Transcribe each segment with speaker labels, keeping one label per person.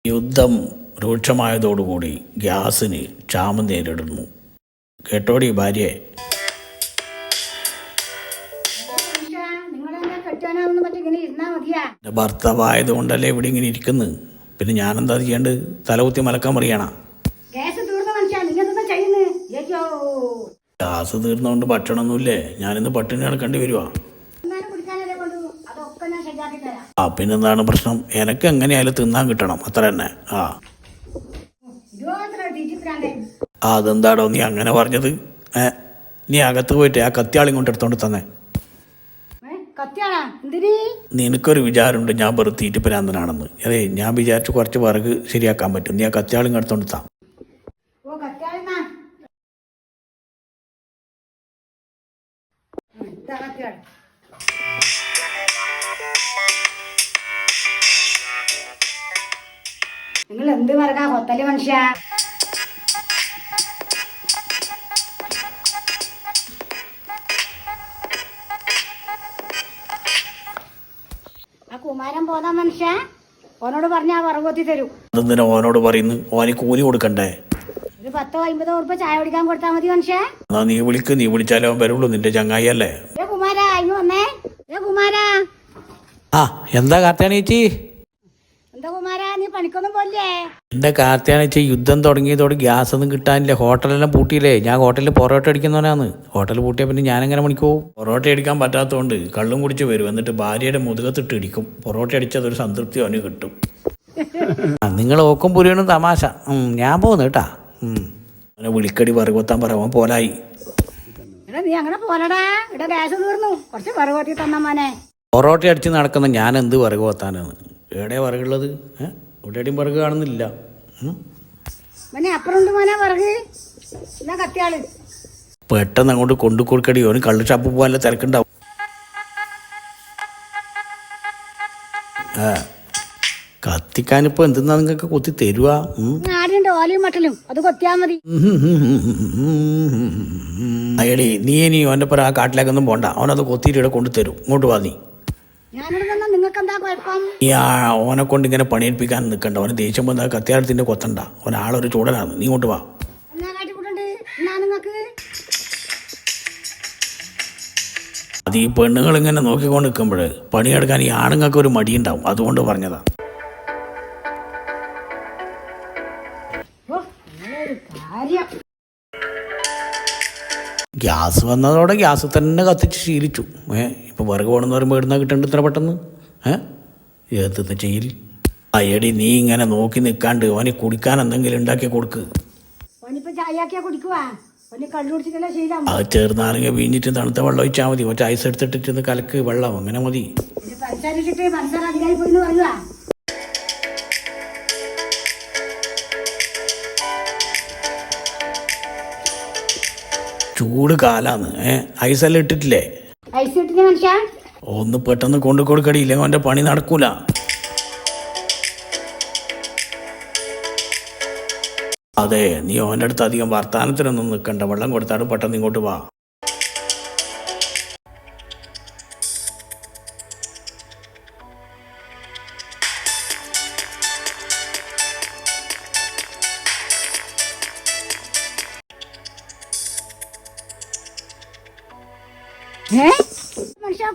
Speaker 1: യുദ്ധം രൂക്ഷമായതോടുകൂടി ഗ്യാസിന് ക്ഷാമം നേരിടുന്നു. കേട്ടോടി ഭാര്യയെ. എൻ്റെ ഭർത്താവായത് കൊണ്ടല്ലേ ഇവിടെ ഇങ്ങനെ ഇരിക്കുന്നു. പിന്നെ ഞാനെന്താ ചെയ്യേണ്ടത്? തലകുത്തി മലക്കാൻ പറയണ? ഗ്യാസ് തീർന്നുകൊണ്ട് ഭക്ഷണമൊന്നുമില്ലേ? ഞാനിന്ന് പട്ടിണി കിടക്കേണ്ടി വരുവാ. പിന്നെന്താണ് പ്രശ്നം? എനക്ക് എങ്ങനെയായാലും തിന്നാൻ കിട്ടണം, അത്ര തന്നെ. അതെന്താടോ നീ അങ്ങനെ പറഞ്ഞത്? നീ അകത്ത് പോയിട്ട് ആ കത്തിയാളും കൊണ്ട് എടുത്തോണ്ട് തന്നെ. നിനക്കൊരു വിചാരമുണ്ട് ഞാൻ വെറുതെ തീറ്റിപ്പരാന്തനാണെന്ന്. അതെ, ഞാൻ വിചാരിച്ചു കുറച്ച് വിറക് ശരിയാക്കാൻ പറ്റും. നീ ആ കത്തിയാളും എടുത്തോണ്ട് താ.
Speaker 2: നിങ്ങൾ എന്ത് പറയാ കൊത്തല് മനുഷ്യ? ആ കുമാരൻ പോന്ന മനുഷ്യ ഓനോട് പറഞ്ഞാ വറകൊത്തി തരൂ.
Speaker 1: അതെന്തിനാ ഓനോട് പറയുന്നു? ഓന് കൂലി കൊടുക്കണ്ടേ?
Speaker 2: ഒരു 10-50 ഉറുപ്പ ചായ കുടിക്കാൻ കൊടുത്താൽ മതി മനുഷ്യ.
Speaker 1: എന്നാ നീ വിളിക്ക്, നീ വിളിച്ചാലോ അവൻ വരുള്ളൂ. നിന്റെ ചങ്ങായി അല്ലേ?
Speaker 2: കുമാരാ ഇങ്ങ് വന്നേ. കുമാരാ.
Speaker 1: എന്താ കാർത്തിയാണേച്ചി?
Speaker 2: എന്താ കുമാരാ നീ പണിക്കൊന്നും പോലേ?
Speaker 1: എന്റെ കാർത്തിയാണേച്ചി, യുദ്ധം തുടങ്ങിയതോടെ ഗ്യാസ് ഒന്നും കിട്ടാനില്ല. ഹോട്ടലെല്ലാം പൂട്ടിയില്ലേ? ഞാൻ ഹോട്ടലിൽ പൊറോട്ട അടിക്കുന്നവനാണ്. ഹോട്ടൽ പൂട്ടിയാൽ പിന്നെ ഞാനെങ്ങനെ പണിക്കോവും? പൊറോട്ട അടിക്കാൻ പറ്റാത്തതുകൊണ്ട് കള്ളും കുടിച്ച് വരും. എന്നിട്ട് ഭാര്യയുടെ മുതുകത്തിട്ട് ഇടിക്കും. പൊറോട്ട അടിച്ചതൊരു സംതൃപ്തി അവന് കിട്ടും. നിങ്ങൾ ഓക്കും പുരിയണും തമാശ. ഞാൻ പോകുന്നു കേട്ടാ. അവനെ വിളിക്കടി വറുകൊത്താൻ പറയാൻ പോലായി.
Speaker 2: നീ അങ്ങനെ പോലടാ, ഇവിടെ ഗ്യാസ് തീർന്നു. കുറച്ച് വറുകൊത്തി തന്ന മോനെ.
Speaker 1: പൊറോട്ട അടിച്ച് നടക്കുന്ന ഞാൻ എന്ത് വറുക് കൊത്താനാണ്? എവിടെയാ വറുകുള്ളത്? ഇവിടെ എവിടെയും വറുക് കാണുന്നില്ല.
Speaker 2: അപ്പുറമുണ്ട് മോനെ വറുക്. എന്നാ കത്തിയാള്
Speaker 1: പെട്ടെന്ന് അങ്ങോട്ട് കൊണ്ടു കൊടുക്കടി. ഓന് കള്ള് ഷാപ്പ് പോകാനുള്ള തിരക്കുണ്ടാവും. കത്തിക്കാനിപ്പോ എന്തെന്നാ നിങ്ങൾക്ക് കൊത്തി തരുവാ?
Speaker 2: ഓലയും മട്ടലും അത് കൊത്തിയാ മതി.
Speaker 1: അയ്യടി, നീ ഇനി ഓൻ്റെ പുറം ആ കാട്ടിലേക്കൊന്നും പോണ്ട. അവനത് കൊത്തിയിട്ട് ഇവിടെ കൊണ്ടു തരും. ഇങ്ങോട്ട് വാ. നീ നീ ഓനെ കൊണ്ട് ഇങ്ങനെ പണിയെടുപ്പിക്കാൻ നിൽക്കണ്ട. അവന് ദേഷ്യം വന്നാൽ കത്തിയാളത്തിൻ്റെ കൊത്തണ്ട. അവൻ ആളൊരു ചൂടനാണ്. നീ ഇങ്ങോട്ട് വാ. അത് ഈ പെണ്ണുങ്ങൾ ഇങ്ങനെ നോക്കിക്കൊണ്ട് നിൽക്കുമ്പോൾ പണിയെടുക്കാൻ ഈ ആണുങ്ങൾക്ക് ഒരു മടിയുണ്ടാവും. അതുകൊണ്ട് പറഞ്ഞതാ. ഗ്യാസ് വന്നതോടെ ഗ്യാസ് തന്നെ കത്തിച്ച് ശീലിച്ചു. ഇപ്പോൾ വിറക് വേണമെന്ന് പറയുമ്പോൾ ഇടുന്ന കിട്ടേണ്ട ഇത്ര പെട്ടെന്ന്. ഏതെന്ന് ചെയ്യൽ? അയ്യടി, നീ ഇങ്ങനെ നോക്കി നിൽക്കാണ്ട് അവന് കുടിക്കാൻ എന്തെങ്കിലും ഉണ്ടാക്കി കൊടുക്ക്. അത് ചേർന്നാണെങ്കിൽ വീഞ്ഞിട്ട് തണുത്ത വെള്ളം ഒഴിച്ചാൽ മതി. മറ്റേ ഐസ് എടുത്തിട്ടിട്ട് കലക്ക് വെള്ളം, അങ്ങനെ മതി. ചൂട് കാലാന്ന്. ഐസെല്ലാം ഇട്ടിട്ടില്ലേ? ഒന്ന് പെട്ടെന്ന് കൊണ്ടു കൊടുക്കടി, ഇല്ലെങ്കിൽ അവൻ്റെ പണി നടക്കൂല. അതെ, നീ അവൻ്റെ അടുത്ത് അധികം വർത്താനത്തിനൊന്നും നിൽക്കണ്ട. വെള്ളം കൊടുത്താലും പെട്ടെന്ന് ഇങ്ങോട്ട് വാ.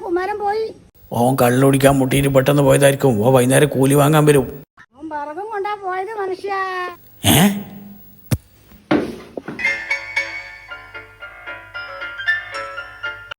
Speaker 2: കുമാരൻ പോയി.
Speaker 1: ഓൻ കള്ളുടിക്കാൻ മുട്ടിയിട്ട് പെട്ടെന്ന് പോയതായിരിക്കും. ഓ വൈകുന്നേരം കൂലി വാങ്ങാൻ വരും.
Speaker 2: കൊണ്ടാ പോയത് മനുഷ്യ.